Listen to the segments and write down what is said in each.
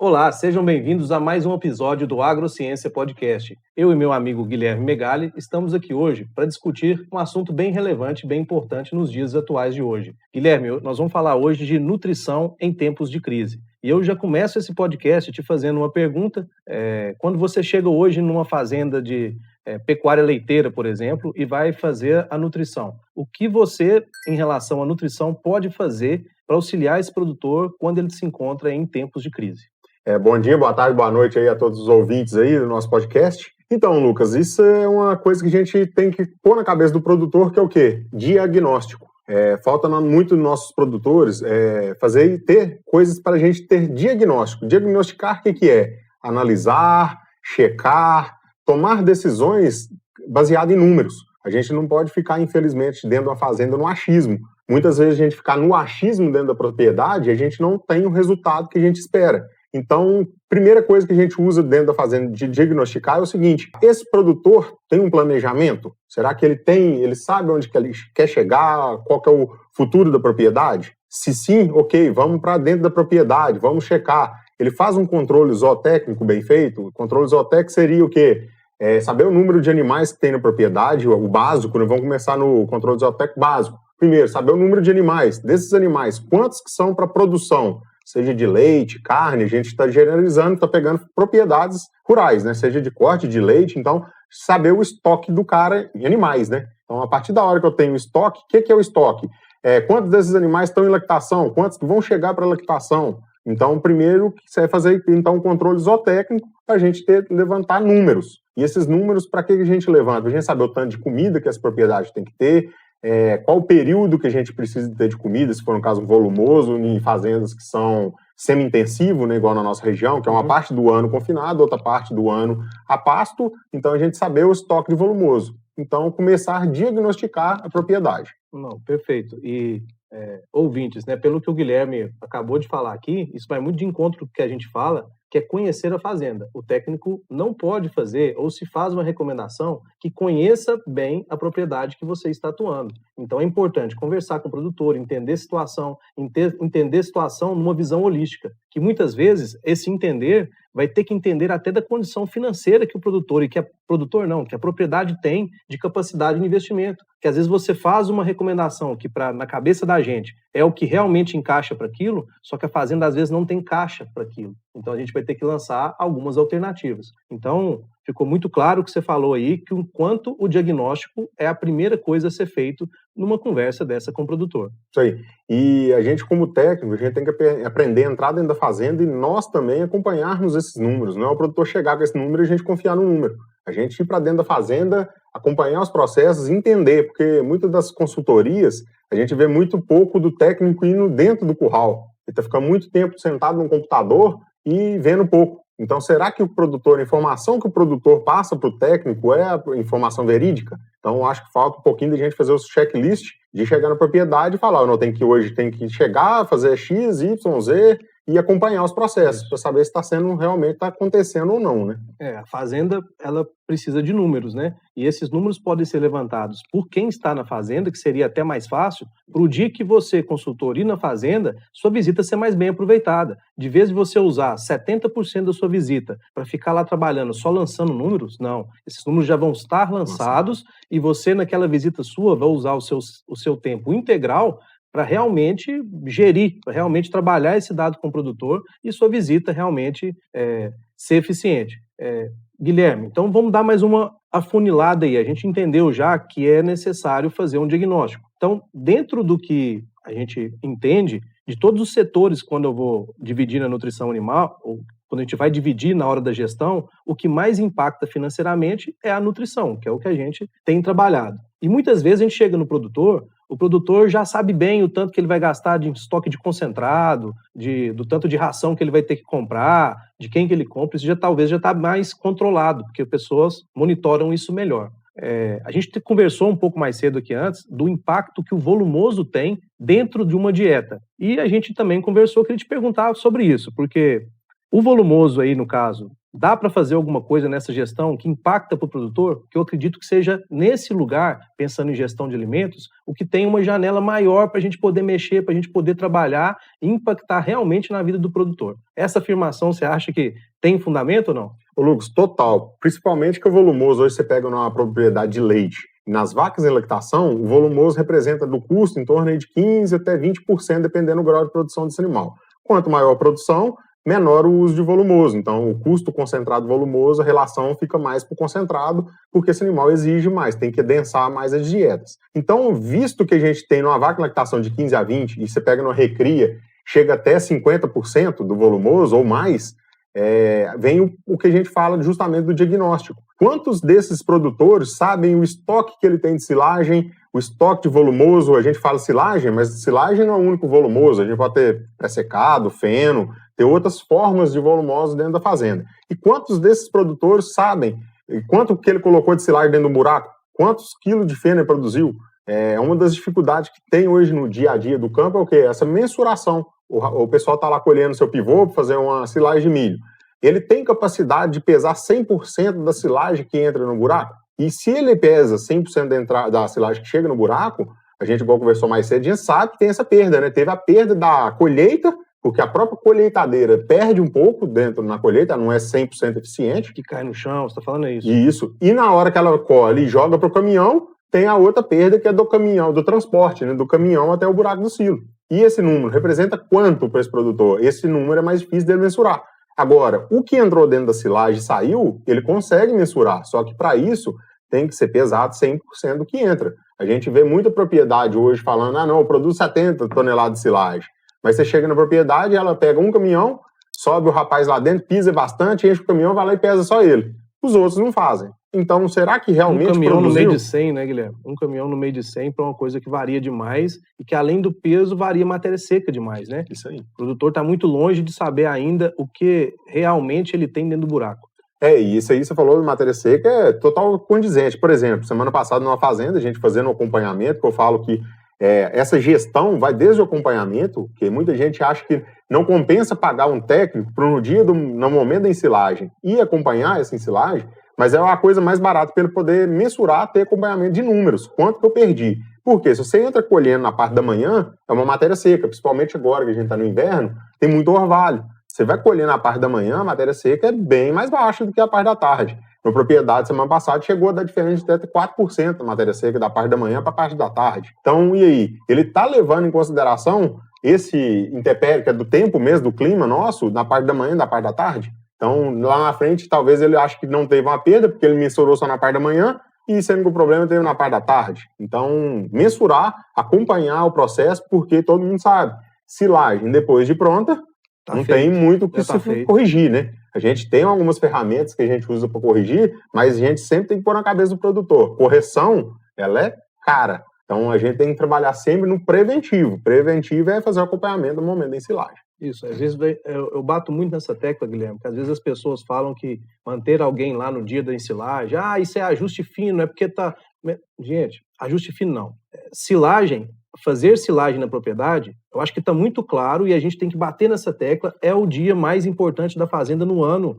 Olá, sejam bem-vindos a mais um episódio do Agrociência Podcast. Eu e meu amigo Guilherme Megali estamos aqui hoje para discutir um assunto bem relevante e bem importante nos dias atuais de hoje. Guilherme, nós vamos falar hoje de nutrição em tempos de crise. E eu já começo esse podcast te fazendo uma pergunta. Quando você chega hoje numa fazenda de pecuária leiteira, por exemplo, e vai fazer a nutrição, o que você, em relação à nutrição, pode fazer para auxiliar esse produtor quando ele se encontra em tempos de crise? Bom dia, boa tarde, boa noite aí a todos os ouvintes aí do nosso podcast. Então, Lucas, isso é uma coisa que a gente tem que pôr na cabeça do produtor, que é o quê? Diagnóstico. Falta muito nos nossos produtores fazer e ter coisas para a gente ter diagnóstico. Diagnosticar o que é? Analisar, checar, tomar decisões baseadas em números. A gente não pode ficar, infelizmente, dentro de uma fazenda no achismo. Muitas vezes a gente ficar no achismo dentro da propriedade, a gente não tem o resultado que a gente espera. Então, primeira coisa que a gente usa dentro da fazenda de diagnosticar é o seguinte: esse produtor tem um planejamento? Será que ele sabe onde que ele quer chegar, qual que é o futuro da propriedade? Se sim, ok, vamos para dentro da propriedade, vamos checar. Ele faz um controle zootécnico bem feito? O controle zootécnico seria o quê? Saber o número de animais que tem na propriedade, o básico, né? Vamos começar no controle zootécnico básico. Primeiro, saber o número de animais. Desses animais, quantos que são para produção? Seja de leite, carne, a gente está generalizando, está pegando propriedades rurais, né? Seja de corte, de leite, então saber o estoque do cara em animais, né? Então, a partir da hora que eu tenho estoque, o que é o estoque? Quantos desses animais estão em lactação? Quantos que vão chegar para a lactação? Então, primeiro, que você vai fazer então um controle zootécnico para a gente levantar números. E esses números, para que a gente levanta? Para a gente saber o tanto de comida que essa propriedade tem que ter, qual o período que a gente precisa ter de comida, se for um caso volumoso, em fazendas que são semi-intensivo, né, igual na nossa região, que é uma parte do ano confinado, outra parte do ano a pasto, então a gente saber o estoque de volumoso. Então, começar a diagnosticar a propriedade. Não, perfeito. E ouvintes, né, pelo que o Guilherme acabou de falar aqui, isso vai muito de encontro com o que a gente fala, que é conhecer a fazenda. O técnico não pode fazer, ou se faz uma recomendação, que conheça bem a propriedade que você está atuando. Então é importante conversar com o produtor, entender a situação, entender a situação numa visão holística, que muitas vezes esse entender vai ter que entender até da condição financeira que o produtor, que a propriedade tem de capacidade de investimento. Que às vezes você faz uma recomendação que na cabeça da gente é o que realmente encaixa para aquilo, só que a fazenda às vezes não tem caixa para aquilo. Então a gente vai ter que lançar algumas alternativas. Então, ficou muito claro o que você falou aí, que o quanto o diagnóstico é a primeira coisa a ser feito numa conversa dessa com o produtor. Isso aí. E a gente, como técnico, a gente tem que aprender a entrar dentro da fazenda e nós também acompanharmos esses números. Não é o produtor chegar com esse número e a gente confiar no número. A gente ir para dentro da fazenda, acompanhar os processos, entender, porque muitas das consultorias, a gente vê muito pouco do técnico indo dentro do curral. Ele está ficando muito tempo sentado no computador e vendo pouco. Então, será que a informação que o produtor passa para o técnico é a informação verídica? Então, acho que falta um pouquinho de gente fazer o checklist, de chegar na propriedade e falar, hoje tem que chegar, fazer X, Y, Z e acompanhar os processos para saber se realmente está acontecendo ou não, né? A fazenda, ela precisa de números, né? E esses números podem ser levantados por quem está na fazenda, que seria até mais fácil, para o dia que você, consultor, ir na fazenda, sua visita ser mais bem aproveitada. De vez de você usar 70% da sua visita para ficar lá trabalhando só lançando números, não. Esses números já vão estar lançados e você, naquela visita sua, vai usar o seu tempo integral para realmente gerir, para realmente trabalhar esse dado com o produtor e sua visita realmente ser eficiente. Guilherme, então vamos dar mais uma afunilada aí. A gente entendeu já que é necessário fazer um diagnóstico. Então, dentro do que a gente entende, de todos os setores, quando eu vou dividir na nutrição animal, ou quando a gente vai dividir na hora da gestão, o que mais impacta financeiramente é a nutrição, que é o que a gente tem trabalhado. E muitas vezes a gente chega no produtor, o produtor já sabe bem o tanto que ele vai gastar de estoque de concentrado, do tanto de ração que ele vai ter que comprar, de quem que ele compra, isso talvez já está mais controlado, porque pessoas monitoram isso melhor. A gente conversou um pouco mais cedo aqui antes do impacto que o volumoso tem dentro de uma dieta. E a gente também conversou, queria te perguntar sobre isso, porque o volumoso aí, no caso, Dá para fazer alguma coisa nessa gestão que impacta para o produtor? Que eu acredito que seja nesse lugar, pensando em gestão de alimentos, o que tem uma janela maior para a gente poder mexer, para a gente poder trabalhar e impactar realmente na vida do produtor. Essa afirmação, você acha que tem fundamento ou não? Ô Lucas, total. Principalmente que o volumoso, hoje você pega numa propriedade de leite. Nas vacas em lactação, o volumoso representa do custo em torno de 15% até 20%, dependendo do grau de produção desse animal. Quanto maior a produção, menor o uso de volumoso. Então, o custo concentrado volumoso, a relação fica mais para o concentrado, porque esse animal exige mais, tem que adensar mais as dietas. Então, visto que a gente tem numa vaca em lactação de 15 a 20, e você pega numa recria, chega até 50% do volumoso ou mais, vem o que a gente fala justamente do diagnóstico. Quantos desses produtores sabem o estoque que ele tem de silagem, o estoque de volumoso? A gente fala silagem, mas silagem não é o único volumoso. A gente pode ter pré-secado, feno, ter outras formas de volumoso dentro da fazenda. E quantos desses produtores sabem quanto que ele colocou de silagem dentro do buraco? Quantos quilos de feno ele produziu? Uma das dificuldades que tem hoje no dia a dia do campo é o quê? Essa mensuração. O pessoal está lá colhendo seu pivô para fazer uma silagem de milho. Ele tem capacidade de pesar 100% da silagem que entra no buraco? E se ele pesa 100% da silagem que chega no buraco, a gente, igual conversou mais cedo, a gente sabe que tem essa perda, né? Teve a perda da colheita, porque a própria colheitadeira perde um pouco dentro na colheita, não é 100% eficiente. Que cai no chão, você está falando isso. Isso. E na hora que ela colhe e joga para o caminhão, tem a outra perda que é do caminhão, do transporte, né? Do caminhão até o buraco do silo. E esse número representa quanto para esse produtor? Esse número é mais difícil dele mensurar. Agora, o que entrou dentro da silagem e saiu, ele consegue mensurar, só que para isso tem que ser pesado 100% do que entra. A gente vê muita propriedade hoje falando, não, eu produzo 70 toneladas de silagem. Mas você chega na propriedade, ela pega um caminhão, sobe o rapaz lá dentro, pisa bastante, enche o caminhão, vai lá e pesa só ele. Os outros não fazem. Então, será que realmente caminhão produziu? No meio de 100, né, Guilherme? Um caminhão no meio de 100 para uma coisa que varia demais e que, além do peso, varia matéria seca demais, né? Isso aí. O produtor está muito longe de saber ainda o que realmente ele tem dentro do buraco. E isso aí você falou de matéria seca é total condizente. Por exemplo, semana passada numa fazenda, a gente fazendo um acompanhamento, que eu falo que essa gestão vai desde o acompanhamento, que muita gente acha que não compensa pagar um técnico para no momento da ensilagem e acompanhar essa ensilagem, mas é uma coisa mais barata para ele poder mensurar, ter acompanhamento de números, quanto que eu perdi. Porque se você entra colhendo na parte da manhã, é uma matéria seca, principalmente agora que a gente está no inverno, tem muito orvalho. Você vai colher na parte da manhã, a matéria seca é bem mais baixa do que a parte da tarde. Na propriedade, semana passada, chegou a dar diferença de até 4% da matéria seca da parte da manhã para a parte da tarde. Então, e aí? Ele está levando em consideração esse intempérie, que é do tempo mesmo, do clima nosso, na parte da manhã e da parte da tarde? Então, lá na frente, talvez ele ache que não teve uma perda, porque ele mensurou só na parte da manhã, e sendo que o problema teve na parte da tarde. Então, mensurar, acompanhar o processo, porque todo mundo sabe, silagem depois de pronta, não tem muito o que se corrigir, né? A gente tem algumas ferramentas que a gente usa para corrigir, mas a gente sempre tem que pôr na cabeça do produtor. Correção, ela é cara. Então, a gente tem que trabalhar sempre no preventivo. Preventivo é fazer o acompanhamento no momento da ensilagem. Isso, às vezes eu bato muito nessa tecla, Guilherme, porque às vezes as pessoas falam que manter alguém lá no dia da ensilagem, isso é ajuste fino, é porque tá... Gente, ajuste fino não. Silagem, fazer silagem na propriedade, eu acho que está muito claro e a gente tem que bater nessa tecla, é o dia mais importante da fazenda no ano.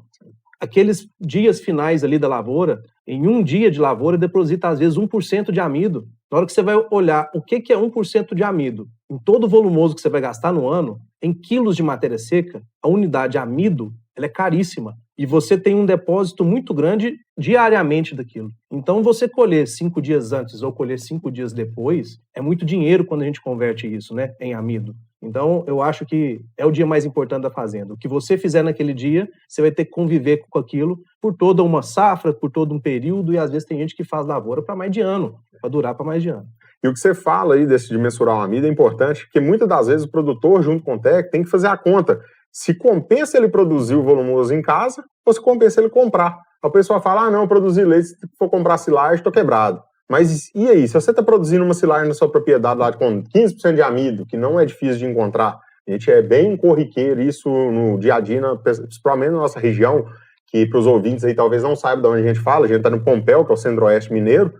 Aqueles dias finais ali da lavoura, em um dia de lavoura, deposita às vezes 1% de amido. Na hora que você vai olhar o que é 1% de amido, em todo o volumoso que você vai gastar no ano, em quilos de matéria seca, a unidade de amido, ela é caríssima. E você tem um depósito muito grande diariamente daquilo. Então, você colher 5 dias antes ou colher 5 dias depois, é muito dinheiro quando a gente converte isso, né, em amido. Então, eu acho que é o dia mais importante da fazenda. O que você fizer naquele dia, você vai ter que conviver com aquilo por toda uma safra, por todo um período, e às vezes tem gente que faz lavoura para mais de ano, para durar para mais de ano. E o que você fala aí de mensurar o amido é importante, porque muitas das vezes o produtor, junto com o técnico, tem que fazer a conta. Se compensa ele produzir o volumoso em casa, ou se compensa ele comprar. A pessoa fala, não, eu produzi leite, se for comprar silagem, estou quebrado. Mas e aí, se você está produzindo uma silagem na sua propriedade lá com 15% de amido, que não é difícil de encontrar, a gente é bem corriqueiro isso no dia a dia, principalmente na nossa região, que para os ouvintes aí talvez não saibam de onde a gente fala, a gente está no Pompéu, que é o centro-oeste mineiro,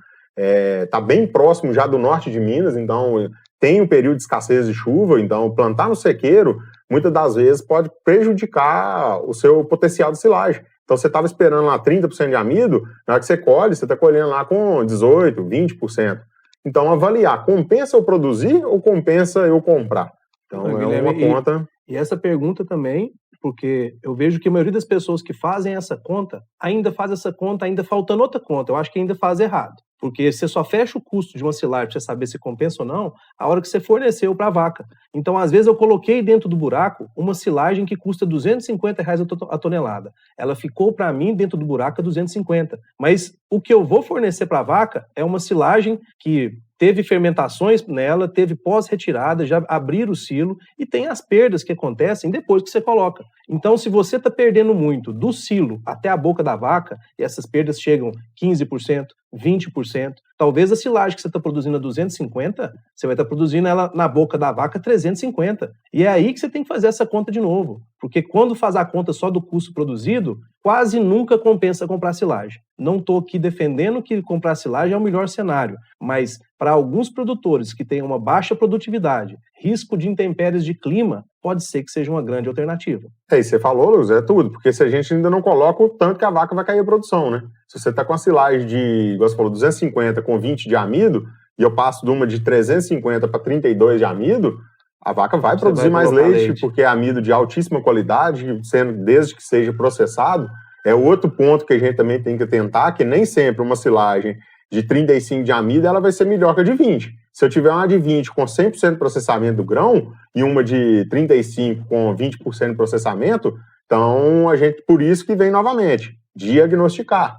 está bem próximo já do norte de Minas, então tem um período de escassez de chuva, então plantar no sequeiro, muitas das vezes pode prejudicar o seu potencial de silagem. Então você estava esperando lá 30% de amido, na hora que você colhe, você está colhendo lá com 18%, 20%. Então avaliar, compensa eu produzir ou compensa eu comprar? Então é uma conta... E essa pergunta também, porque eu vejo que a maioria das pessoas que fazem essa conta, ainda faz essa conta, ainda faltando outra conta. Eu acho que ainda faz errado. Porque você só fecha o custo de uma silagem para você saber se compensa ou não, a hora que você forneceu para a vaca. Então, às vezes, eu coloquei dentro do buraco uma silagem que custa R$250 a tonelada. Ela ficou para mim dentro do buraco a 250. Mas o que eu vou fornecer para a vaca é uma silagem que teve fermentações nela, teve pós-retirada, já abriram o silo e tem as perdas que acontecem depois que você coloca. Então, se você está perdendo muito do silo até a boca da vaca, e essas perdas chegam 15%, 20%, talvez a silagem que você está produzindo a 250, você vai estar produzindo ela na boca da vaca 350. E é aí que você tem que fazer essa conta de novo. Porque quando faz a conta só do custo produzido, quase nunca compensa comprar silagem. Não estou aqui defendendo que comprar silagem é o melhor cenário, mas para alguns produtores que têm uma baixa produtividade, risco de intempéries de clima, pode ser que seja uma grande alternativa. E você falou, Luz, é tudo, porque se a gente ainda não coloca o tanto que a vaca vai cair a produção, né? Se você está com a silagem de, igual você falou, 250 com 20 de amido, e eu passo de uma de 350 para 32 de amido, a vaca vai produzir mais leite, porque é amido de altíssima qualidade, sendo desde que seja processado. É outro ponto que a gente também tem que atentar, que nem sempre uma silagem de 35 de amido, ela vai ser melhor que a de 20. Se eu tiver uma de 20 com 100% de processamento do grão e uma de 35 com 20% de processamento, então a gente, por isso que vem novamente, diagnosticar.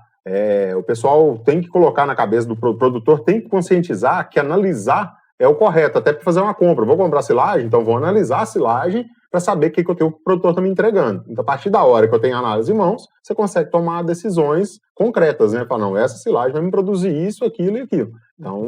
O pessoal tem que colocar na cabeça do produtor, tem que conscientizar que analisar é o correto, até para fazer uma compra. Eu vou comprar silagem, então vou analisar a silagem para saber o que o produtor está me entregando. Então, a partir da hora que eu tenho a análise em mãos, você consegue tomar decisões concretas, né? Falar, não, essa silagem vai me produzir isso, aquilo e aquilo. Então,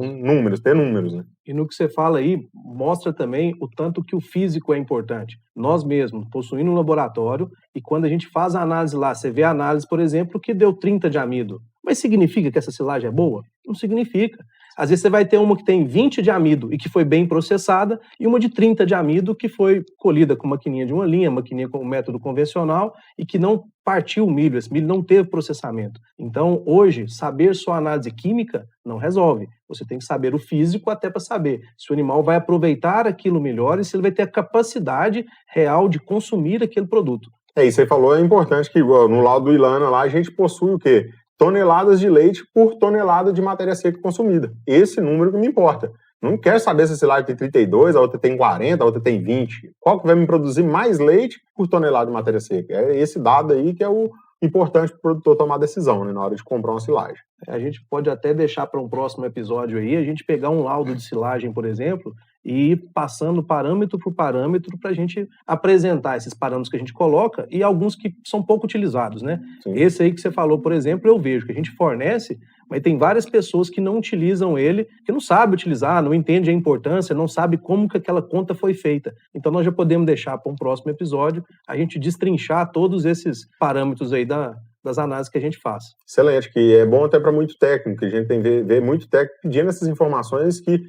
ter números, né? E no que você fala aí, mostra também o tanto que o físico é importante. Nós mesmos, possuindo um laboratório, e quando a gente faz a análise lá, você vê a análise, por exemplo, que deu 30 de amido. Mas significa que essa silagem é boa? Não significa. Às vezes você vai ter uma que tem 20 de amido e que foi bem processada, e uma de 30 de amido que foi colhida com maquininha de uma linha, maquininha com método convencional, e que não partiu o milho, esse milho não teve processamento. Então, hoje, saber só análise química não resolve. Você tem que saber o físico até para saber se o animal vai aproveitar aquilo melhor e se ele vai ter a capacidade real de consumir aquele produto. E você falou, é importante que no laudo do Ilana lá a gente possui o quê? Toneladas de leite por tonelada de matéria seca consumida. Esse número que me importa. Não quero saber se a silagem tem 32, a outra tem 40, a outra tem 20. Qual que vai me produzir mais leite por tonelada de matéria seca? É esse dado aí que é o importante para o produtor tomar decisão, né, na hora de comprar uma silagem. A gente pode até deixar para um próximo episódio aí, a gente pegar um laudo de silagem, por exemplo, e ir passando parâmetro por parâmetro para a gente apresentar esses parâmetros que a gente coloca e alguns que são pouco utilizados, né? Sim. Esse aí que você falou, por exemplo, eu vejo que a gente fornece, mas tem várias pessoas que não utilizam ele, que não sabem utilizar, não entendem a importância, não sabem como que aquela conta foi feita. Então nós já podemos deixar para um próximo episódio a gente destrinchar todos esses parâmetros aí das análises que a gente faz. Excelente, que é bom até para muito técnico, que a gente tem que ver muito técnico pedindo essas informações que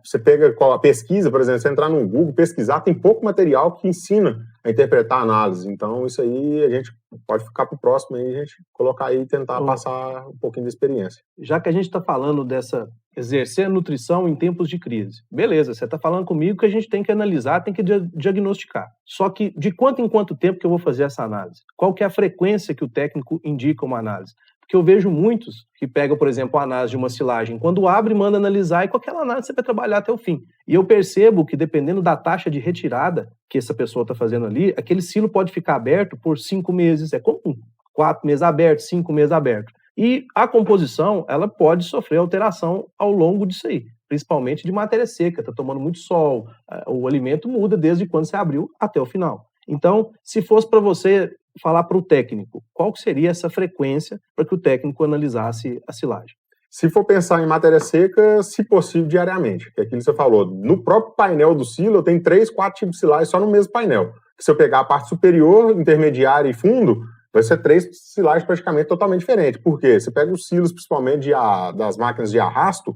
você pega a pesquisa, por exemplo, você entrar no Google, pesquisar, tem pouco material que ensina a interpretar a análise. Então, isso aí a gente pode ficar para o próximo aí, a gente colocar aí e tentar passar um pouquinho da experiência. Já que a gente está falando dessa exercer a nutrição em tempos de crise, beleza, você está falando comigo que a gente tem que analisar, tem que diagnosticar. Só que de quanto em quanto tempo que eu vou fazer essa análise? Qual que é a frequência que o técnico indica uma análise? Porque eu vejo muitos que pegam, por exemplo, a análise de uma silagem, quando abre, manda analisar, e com aquela análise você vai trabalhar até o fim. E eu percebo que, dependendo da taxa de retirada que essa pessoa está fazendo ali, aquele silo pode ficar aberto por 5 meses, é comum. 4 meses aberto, 5 meses aberto. E a composição, ela pode sofrer alteração ao longo disso aí, principalmente de matéria seca, está tomando muito sol, o alimento muda desde quando você abriu até o final. Então, se fosse para você falar para o técnico, qual seria essa frequência para que o técnico analisasse a silagem? Se for pensar em matéria seca, se possível, diariamente, que é aquilo que você falou. No próprio painel do silo, eu tenho 3, 4 tipos de silagem só no mesmo painel. Se eu pegar a parte superior, intermediária e fundo, vai ser 3 silagens praticamente totalmente diferentes. Por quê? Você pega os silos, principalmente das máquinas de arrasto,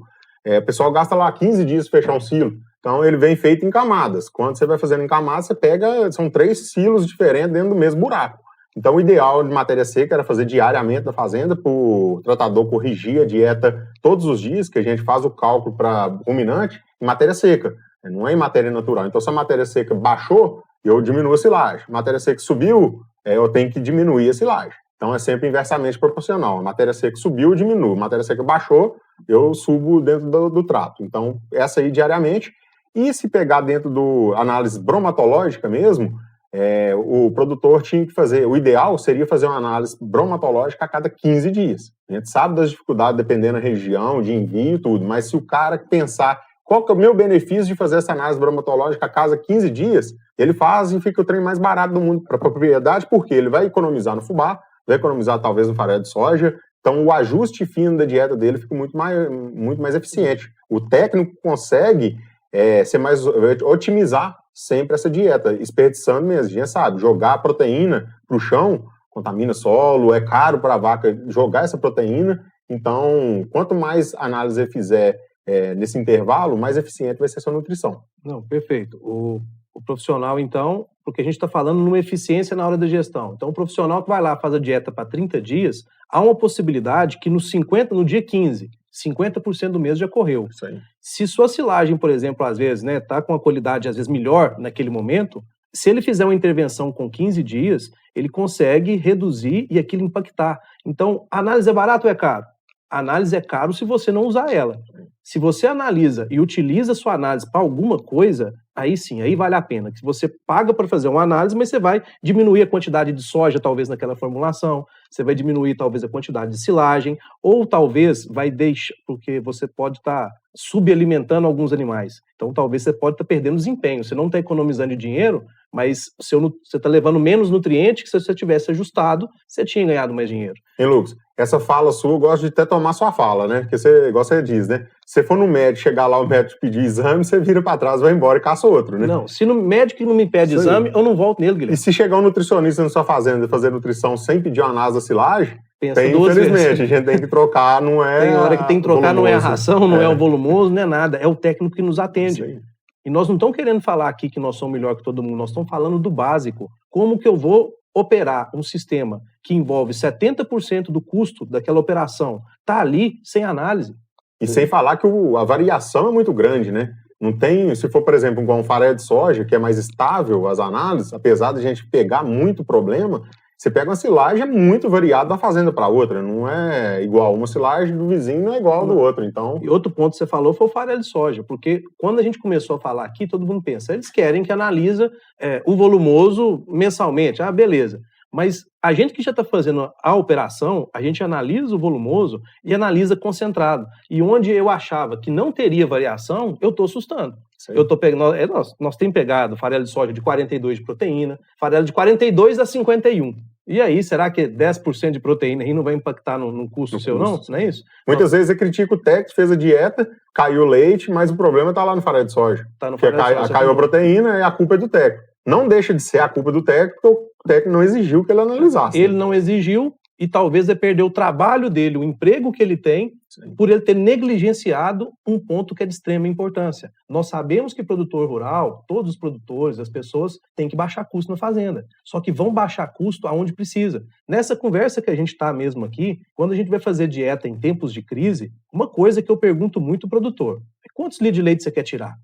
o pessoal gasta lá 15 dias para fechar um silo. Então, ele vem feito em camadas. Quando você vai fazendo em camadas, você pega, são 3 silos diferentes dentro do mesmo buraco. Então, o ideal de matéria seca era fazer diariamente na fazenda, para o tratador corrigir a dieta todos os dias, que a gente faz o cálculo para ruminante, em matéria seca, não é em matéria natural. Então, se a matéria seca baixou, eu diminuo a silagem. A matéria seca subiu, eu tenho que diminuir a silagem. Então, é sempre inversamente proporcional. A matéria seca subiu, eu diminuo. A matéria seca baixou, eu subo dentro do trato. Então, essa aí diariamente. E se pegar dentro do análise bromatológica mesmo, o produtor tinha que fazer, o ideal seria fazer uma análise bromatológica a cada 15 dias. A gente sabe das dificuldades, dependendo da região, de envio e tudo, mas se o cara pensar qual que é o meu benefício de fazer essa análise bromatológica a cada 15 dias, ele faz e fica o trem mais barato do mundo para a propriedade, porque ele vai economizar no fubá, vai economizar talvez no farelo de soja, então o ajuste fino da dieta dele fica muito mais eficiente. O técnico consegue otimizar sempre essa dieta, desperdiçando mesmo. A gente sabe, jogar a proteína para o chão contamina solo, é caro para a vaca jogar essa proteína. Então, quanto mais análise ele fizer nesse intervalo, mais eficiente vai ser a sua nutrição. Não, perfeito. O profissional, então, porque a gente está falando numa eficiência na hora da gestão. Então, o profissional que vai lá faz a dieta para 30 dias, há uma possibilidade que no dia 15, 50% do mês já correu. Isso aí. Se sua silagem, por exemplo, às vezes, tá com a qualidade, às vezes, melhor naquele momento, se ele fizer uma intervenção com 15 dias, ele consegue reduzir e aquilo impactar. Então, a análise é barato ou é caro? A análise é caro se você não usar ela. Se você analisa e utiliza a sua análise para alguma coisa, aí sim, aí vale a pena. Se você paga para fazer uma análise, mas você vai diminuir a quantidade de soja, talvez, naquela formulação, você vai diminuir, talvez, a quantidade de silagem, ou talvez vai deixar, porque você pode estar subalimentando alguns animais. Então, talvez você pode estar perdendo desempenho. Você não está economizando dinheiro, mas você está levando menos nutriente que se você tivesse ajustado, você tinha ganhado mais dinheiro. Hein, Lucas? Essa fala sua, eu gosto de até tomar sua fala, né? Porque você, igual você diz, né? Se você for no médico, chegar lá, o médico pedir exame, você vira para trás, vai embora e caça outro, né? Não, se o médico não me pede exame, eu não volto nele, Guilherme. E se chegar um nutricionista na sua fazenda e fazer nutrição sem pedir uma análise da silagem, infelizmente, vezes. A gente tem que trocar, não é... Tem hora que tem que trocar, volumoso. Não é a ração, não é o volumoso, não é nada. É o técnico que nos atende. E nós não estamos querendo falar aqui que nós somos melhor que todo mundo, nós estamos falando do básico. Como que eu vou operar um sistema que envolve 70% do custo daquela operação, tá ali sem análise. E sem falar que a variação é muito grande, né? Não tem, se for, por exemplo, um farelo de soja, que é mais estável as análises, apesar de a gente pegar muito problema, você pega uma silagem muito variada de uma fazenda para outra, não é igual. Uma silagem do vizinho não é igual ao do outro, então... E outro ponto que você falou foi o farelo de soja, porque quando a gente começou a falar aqui, todo mundo pensa, eles querem que analisa o volumoso mensalmente, beleza. Mas a gente que já está fazendo a operação, a gente analisa o volumoso e analisa concentrado. E onde eu achava que não teria variação, eu estou assustando. Eu tô pegando, nós temos pegado farelo de soja de 42 de proteína, farelo de 42 a 51. E aí, será que 10% de proteína aí não vai impactar no custo seu, não? Não é isso? Muitas vezes você critica o técnico, fez a dieta, caiu o leite, mas o problema está lá no farelo de soja. Tá no farelo de soja. Caiu a proteína e a culpa é do técnico. Não deixa de ser a culpa do técnico, porque o técnico não exigiu que ele analisasse. Ele não exigiu e talvez ele perdeu o trabalho dele, o emprego que ele tem, por ele ter negligenciado um ponto que é de extrema importância. Nós sabemos que produtor rural, todos os produtores, as pessoas, têm que baixar custo na fazenda. Só que vão baixar custo aonde precisa. Nessa conversa que a gente está mesmo aqui, quando a gente vai fazer dieta em tempos de crise, uma coisa que eu pergunto muito ao produtor, quantos litros de leite você quer tirar?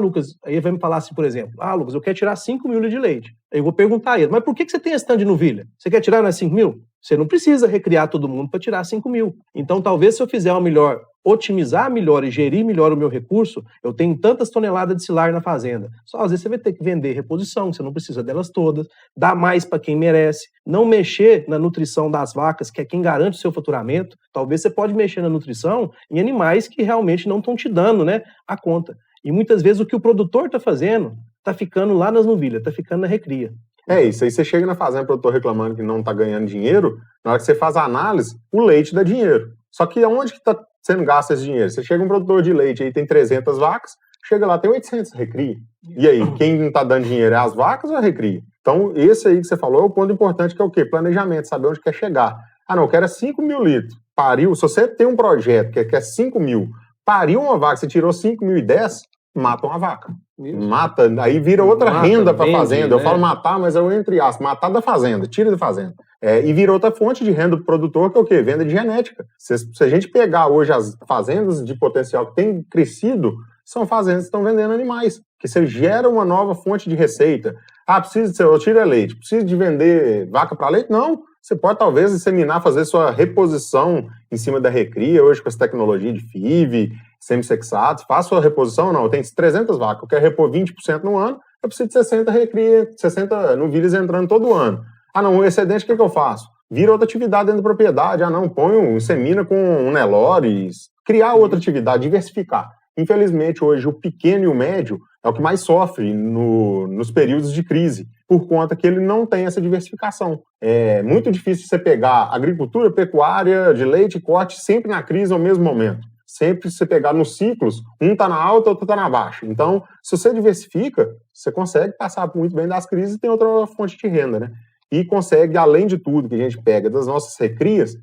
Lucas, aí ele vai me falar assim, por exemplo, Lucas, eu quero tirar 5 mil litros de leite. Aí eu vou perguntar a ele, mas por que você tem esse tanto de novilha? Você quer tirar, não é 5 mil? Você não precisa recriar todo mundo para tirar 5 mil. Então, talvez se eu fizer otimizar melhor e gerir melhor o meu recurso, eu tenho tantas toneladas de silagem na fazenda. Só às vezes você vai ter que vender reposição, você não precisa delas todas, dar mais para quem merece, não mexer na nutrição das vacas, que é quem garante o seu faturamento. Talvez você pode mexer na nutrição em animais que realmente não estão te dando, a conta. E muitas vezes o que o produtor está fazendo está ficando lá nas novilhas, está ficando na recria. É isso, aí você chega na fazenda, o produtor reclamando que não está ganhando dinheiro, na hora que você faz a análise, o leite dá dinheiro. Só que aonde que está sendo gasto esse dinheiro? Você chega um produtor de leite, aí tem 300 vacas, chega lá, tem 800, recria. E aí, quem não está dando dinheiro é as vacas ou a recria? Então, esse aí que você falou é o ponto importante, que é o quê? Planejamento, saber onde quer chegar. Não, eu quero 5 mil litros. Pariu, se você tem um projeto que quer 5 mil, pariu uma vaca, você tirou 5.010, mata uma vaca. Isso. Mata, aí vira outra renda para a fazenda. Eu né? falo matar, mas eu entre aspas, matar da fazenda, tira da fazenda. E vira outra fonte de renda do produtor, que é o quê? Venda de genética. Se a gente pegar hoje as fazendas de potencial que têm crescido, são fazendas que estão vendendo animais, que você gera uma nova fonte de receita. Eu tiro leite, precisa de vender vaca para leite? Não. Você pode talvez disseminar, fazer sua reposição em cima da recria, hoje com essa tecnologia de FIV, semissexados, faça sua reposição, não, eu tenho 300 vacas, eu quero repor 20% no ano, eu preciso de 60 recria, 60 novilhas entrando todo ano. Ah não, o excedente, o que eu faço? Vira outra atividade dentro da propriedade, insemina com um Nelore, criar outra atividade, diversificar. Infelizmente, hoje, o pequeno e o médio é o que mais sofre nos períodos de crise, por conta que ele não tem essa diversificação. É muito difícil você pegar agricultura, pecuária, de leite e corte sempre na crise ao mesmo momento. Sempre se você pegar nos ciclos, um está na alta, outro está na baixa. Então, se você diversifica, você consegue passar muito bem das crises e tem outra fonte de renda, né? E consegue, além de tudo que a gente pega das nossas recrias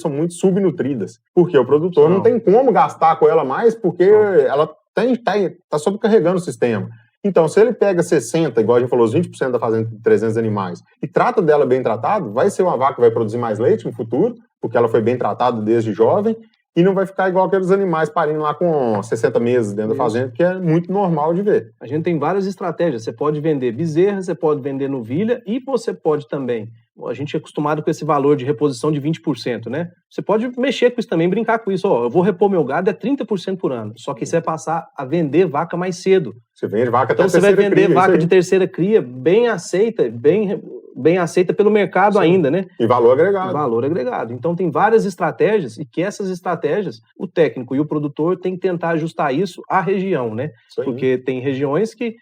são muito subnutridas, porque o produtor não tem como gastar com ela mais, porque ela está sobrecarregando o sistema. Então, se ele pega 60, igual a gente falou, os 20% da fazenda de 300 animais, e trata dela bem tratado, vai ser uma vaca que vai produzir mais leite no futuro, porque ela foi bem tratada desde jovem, e não vai ficar igual aqueles animais parindo lá com 60 meses dentro da fazenda, que é muito normal de ver. A gente tem várias estratégias. Você pode vender bezerra, você pode vender novilha e você pode também... A gente é acostumado com esse valor de reposição de 20%, né? Você pode mexer com isso também, brincar com isso. Eu vou repor meu gado 30% por ano. Só que você vai passar a vender vaca mais cedo. Você vende vaca então você vai vender vaca de terceira cria bem aceita, bem aceita pelo mercado ainda, né? E valor agregado. Valor agregado. Então tem várias estratégias e que essas estratégias, o técnico e o produtor tem que tentar ajustar isso à região, né? Porque tem regiões que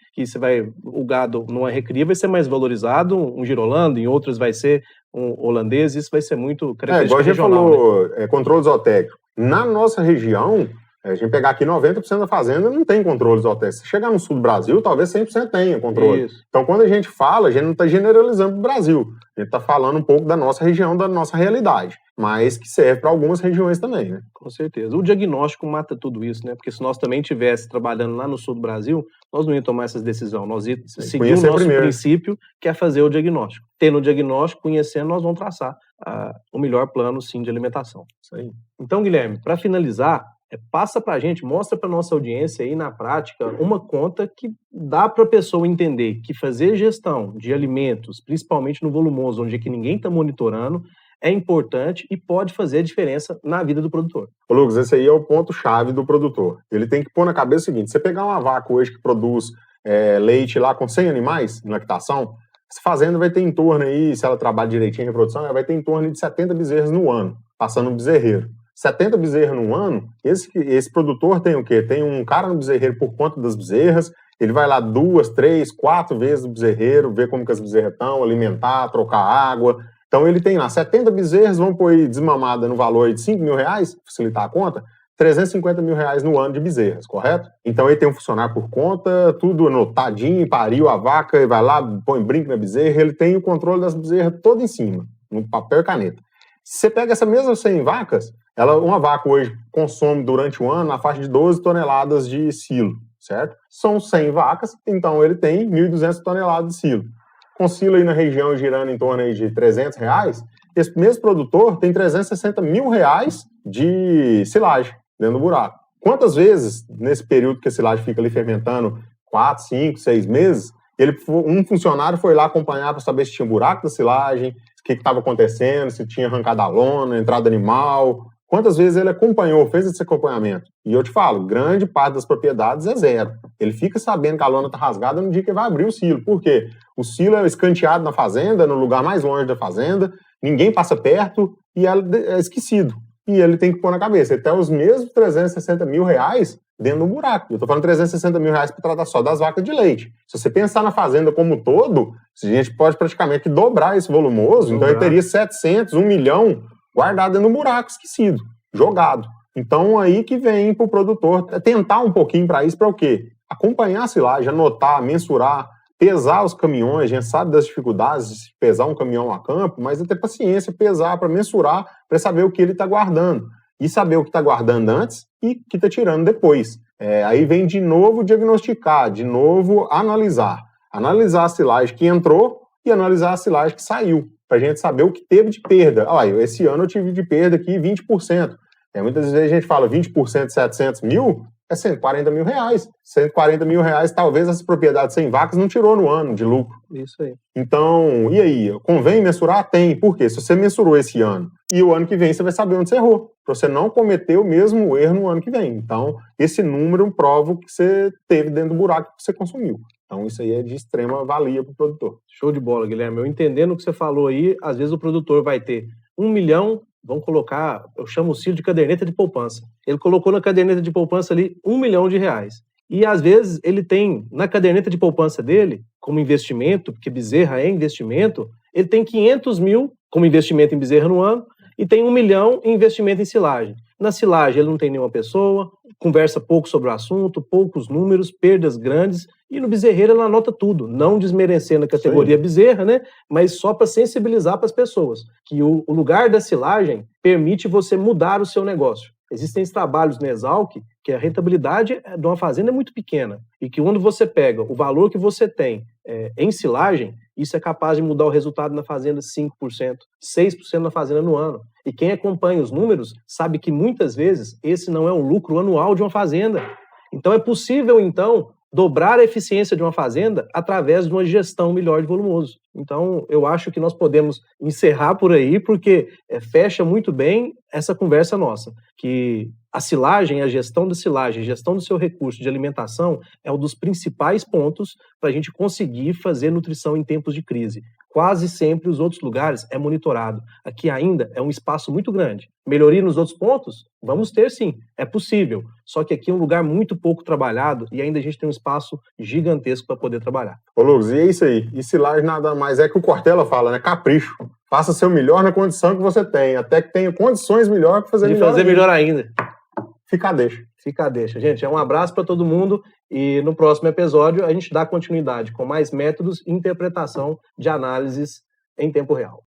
o gado numa recria vai ser mais valorizado, um girolando, em outras vai ser um holandês, isso vai ser muito característico regional. Igual a gente falou, controle zootécnico. Na nossa região, a gente pegar aqui 90% da fazenda não tem controle zootécnico. Se chegar no sul do Brasil, talvez 100% tenha controle. Isso. Então, quando a gente fala, a gente não está generalizando o Brasil. A gente está falando um pouco da nossa região, da nossa realidade. Mas que serve para algumas regiões também, né? Com certeza. O diagnóstico mata tudo isso, né? Porque se nós também estivéssemos trabalhando lá no sul do Brasil, nós não íamos tomar essas decisões. Nós íamos seguir o nosso princípio, que é fazer o diagnóstico. Tendo o diagnóstico, conhecendo, nós vamos traçar o melhor plano, sim, de alimentação. Isso aí. Então, Guilherme, para finalizar, passa para a gente, mostra para nossa audiência aí na prática uma conta que dá para a pessoa entender que fazer gestão de alimentos, principalmente no volumoso, onde é que ninguém está monitorando, é importante e pode fazer a diferença na vida do produtor. Ô Lucas, esse aí é o ponto-chave do produtor. Ele tem que pôr na cabeça o seguinte, você pegar uma vaca hoje que produz leite lá com 100 animais em lactação, essa fazenda vai ter em torno aí, se ela trabalha direitinho em reprodução, ela vai ter em torno de 70 bezerras no ano, passando um bezerreiro. 70 bezerras no ano, esse produtor tem o quê? Tem um cara no bezerreiro por conta das bezerras, ele vai lá 2, 3, 4 vezes no bezerreiro, ver como que as bezerras estão, alimentar, trocar água. Então ele tem lá 70 bezerras, vamos pôr aí desmamada no valor de R$5 mil, facilitar a conta, R$350 mil no ano de bezerras, correto? Então ele tem um funcionário por conta, tudo anotadinho, pariu a vaca, ele vai lá, põe brinco na bezerra, ele tem o controle das bezerras todo em cima, no papel e caneta. Se você pega essa mesma 100 vacas, uma vaca hoje consome durante o ano na faixa de 12 toneladas de silo, certo? São 100 vacas, então ele tem 1.200 toneladas de silo. Com silo aí na região girando em torno aí de R$300, esse mesmo produtor tem R$360 mil de silagem dentro do buraco. Quantas vezes, nesse período que a silagem fica ali fermentando, 4, 5, 6 meses, um funcionário foi lá acompanhar para saber se tinha buraco da silagem, o que estava acontecendo, se tinha arrancado a lona, entrada animal. Quantas vezes ele acompanhou, fez esse acompanhamento? E eu te falo, grande parte das propriedades é zero. Ele fica sabendo que a lona está rasgada no dia que ele vai abrir o silo. Por quê? O silo é escanteado na fazenda, no lugar mais longe da fazenda, ninguém passa perto e é esquecido. E ele tem que pôr na cabeça, ele tem os mesmos R$360 mil dentro do buraco. Eu estou falando R$360 mil para tratar só das vacas de leite. Se você pensar na fazenda como um todo, a gente pode praticamente dobrar esse volumoso, então ele teria 700, 1 milhão guardado dentro do buraco, esquecido, jogado. Então aí que vem para o produtor tentar um pouquinho para isso, para o quê? Acompanhar a silagem, anotar, mensurar, pesar os caminhões. A gente sabe das dificuldades de pesar um caminhão a campo, mas é ter paciência, pesar para mensurar, para saber o que ele está guardando. e saber o que está guardando antes e o que está tirando depois. Aí vem de novo diagnosticar, de novo analisar. Analisar a silagem que entrou e analisar a silagem que saiu, para a gente saber o que teve de perda. Olha, esse ano eu tive de perda aqui 20%. Muitas vezes a gente fala 20% de 700 mil, é 140 mil reais. 140 mil reais, talvez essa propriedade sem vacas não tirou no ano de lucro. Isso aí. Então, e aí? Convém mensurar? Tem. Por quê? Se você mensurou esse ano e o ano que vem você vai saber onde você errou, para você não cometer o mesmo erro no ano que vem. Então, esse número prova o que você teve dentro do buraco que você consumiu. Então, isso aí é de extrema valia para o produtor. Show de bola, Guilherme. Eu entendendo o que você falou aí, às vezes o produtor vai ter 1 milhão, vamos colocar, eu chamo o Ciro de caderneta de poupança. Ele colocou na caderneta de poupança ali 1 milhão de reais. E às vezes ele tem na caderneta de poupança dele, como investimento, porque bezerra é investimento, ele tem 500 mil como investimento em bezerra no ano e tem 1 milhão em investimento em silagem. Na silagem ele não tem nenhuma pessoa, conversa pouco sobre o assunto, poucos números, perdas grandes, e no bezerreiro ele anota tudo, não desmerecendo a categoria bezerra, né? Mas só para sensibilizar para as pessoas, que o lugar da silagem permite você mudar o seu negócio. Existem trabalhos no Exalc que a rentabilidade de uma fazenda é muito pequena, e que quando você pega o valor que você tem em silagem, isso é capaz de mudar o resultado na fazenda 5%, 6% na fazenda no ano. E quem acompanha os números sabe que muitas vezes esse não é um lucro anual de uma fazenda. Então é possível, então, dobrar a eficiência de uma fazenda através de uma gestão melhor de volumoso. Então, eu acho que nós podemos encerrar por aí, porque fecha muito bem essa conversa nossa, que a silagem, a gestão da silagem, a gestão do seu recurso de alimentação é um dos principais pontos para a gente conseguir fazer nutrição em tempos de crise. Quase sempre os outros lugares é monitorado. Aqui ainda é um espaço muito grande. Melhoria nos outros pontos? Vamos ter sim, é possível. Só que aqui é um lugar muito pouco trabalhado e ainda a gente tem um espaço gigantesco para poder trabalhar. Ô Lucas, e é isso aí. E silagem nada mais é que o Cortella fala, né? Capricho. Faça seu melhor na condição que você tem, até que tenha condições melhor para fazer melhor ainda. Fica a deixa. Fica a deixa. Gente, um abraço para todo mundo e no próximo episódio a gente dá continuidade com mais métodos e interpretação de análises em tempo real.